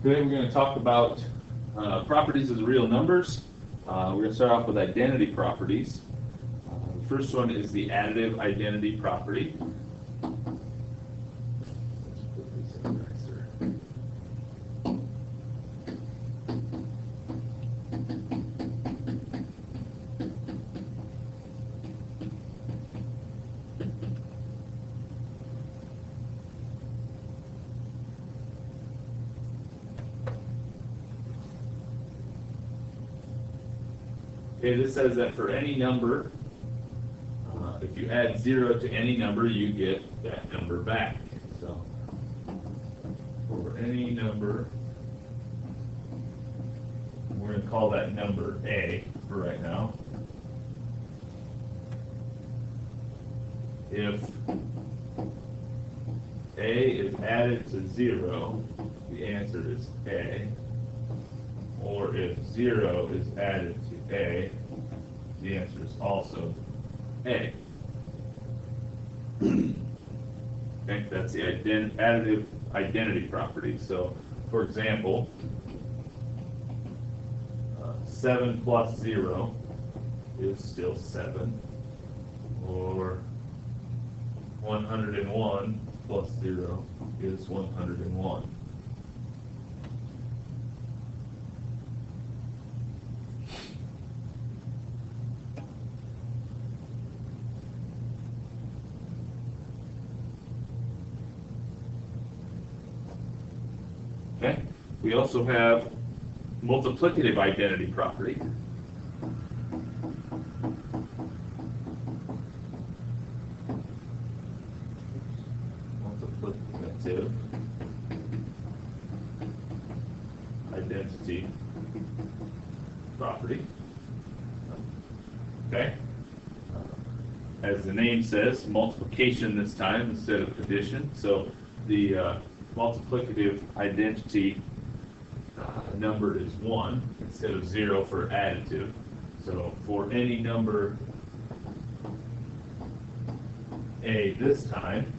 Today we're going to talk about properties of the real numbers. We're going to start off with identity properties. The first one is the additive identity property. Okay, this says that for any number, if you add 0 to any number, you get that number back. So, for any number, we're going to call that number A for right now. If A is added to 0, the answer is A. Or if 0 is added to A, the answer is also A. Okay, that's the additive identity property. So, for example, 7 plus 0 is still 7. Or 101 plus 0 is 101. Okay. We also have multiplicative identity property. Multiplicative identity property. Okay. As the name says, multiplication this time instead of addition. So the multiplicative identity number is 1 instead of 0 for additive. So for any number A this time,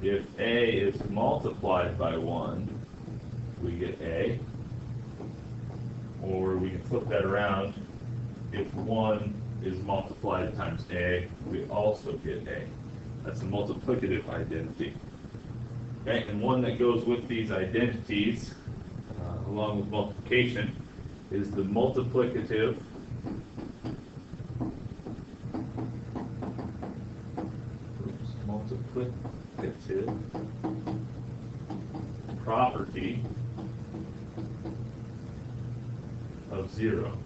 if A is multiplied by 1, we get A. Or we can flip that around. If 1 is multiplied times A, we also get A. That's a multiplicative identity. Okay, and one that goes with these identities, along with multiplication, is the multiplicative property of 0.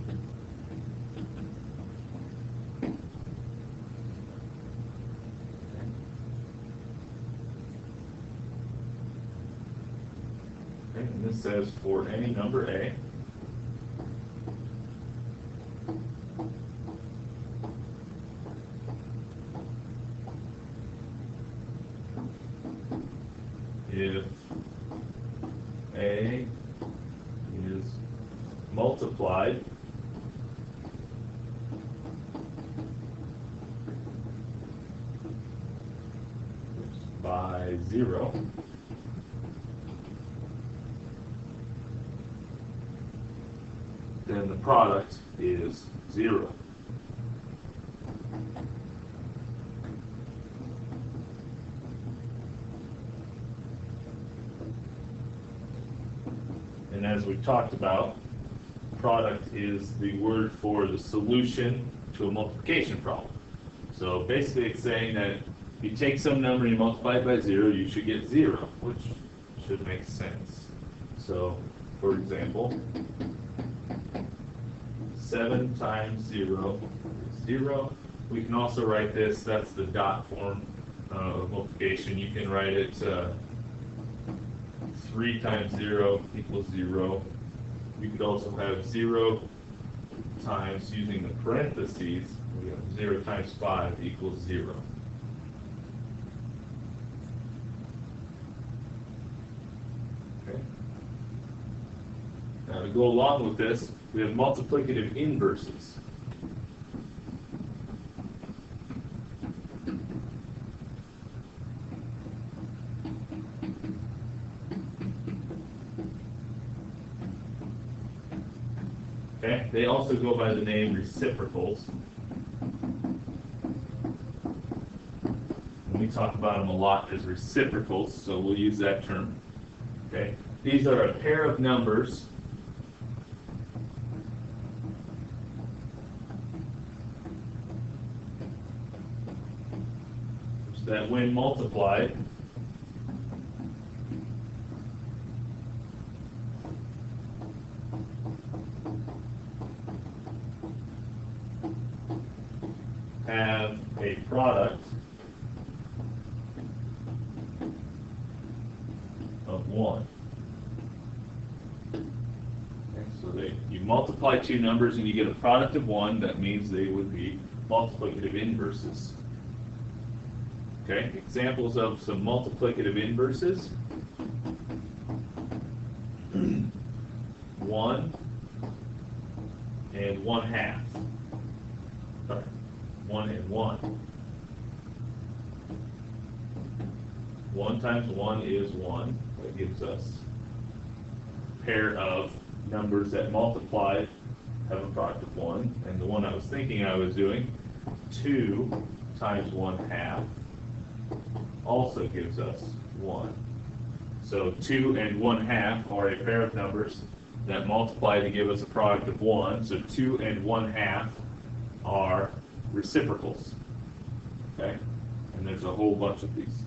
And this says for any number A, if A is multiplied by 0, then the product is 0. And as we talked about, product is the word for the solution to a multiplication problem. So basically it's saying that if you take some number and you multiply it by 0, you should get 0, which should make sense. So, for example, 7 times 0 is 0. We can also write this, that's the dot form of multiplication. You can write it 3 times 0 equals 0. You could also have 0 times, using the parentheses, we have 0 times 5 equals 0. Okay. Now to go along with this, we have multiplicative inverses. Okay, they also go by the name reciprocals. And we talk about them a lot as reciprocals, so we'll use that term. Okay, these are a pair of numbers that when multiplied have a product of 1. Okay, so you multiply two numbers and you get a product of 1. That means they would be multiplicative inverses. Okay, examples of some multiplicative inverses. 1 and 1/2. Sorry, 1 and 1. 1 times 1 is 1. That gives us a pair of numbers that multiplied have a product of 1. And the one I was thinking I was doing, 2 times 1/2, also gives us 1. So 2 and 1/2 are a pair of numbers that multiply to give us a product of 1. So 2 and 1/2 are reciprocals. Okay? And there's a whole bunch of these.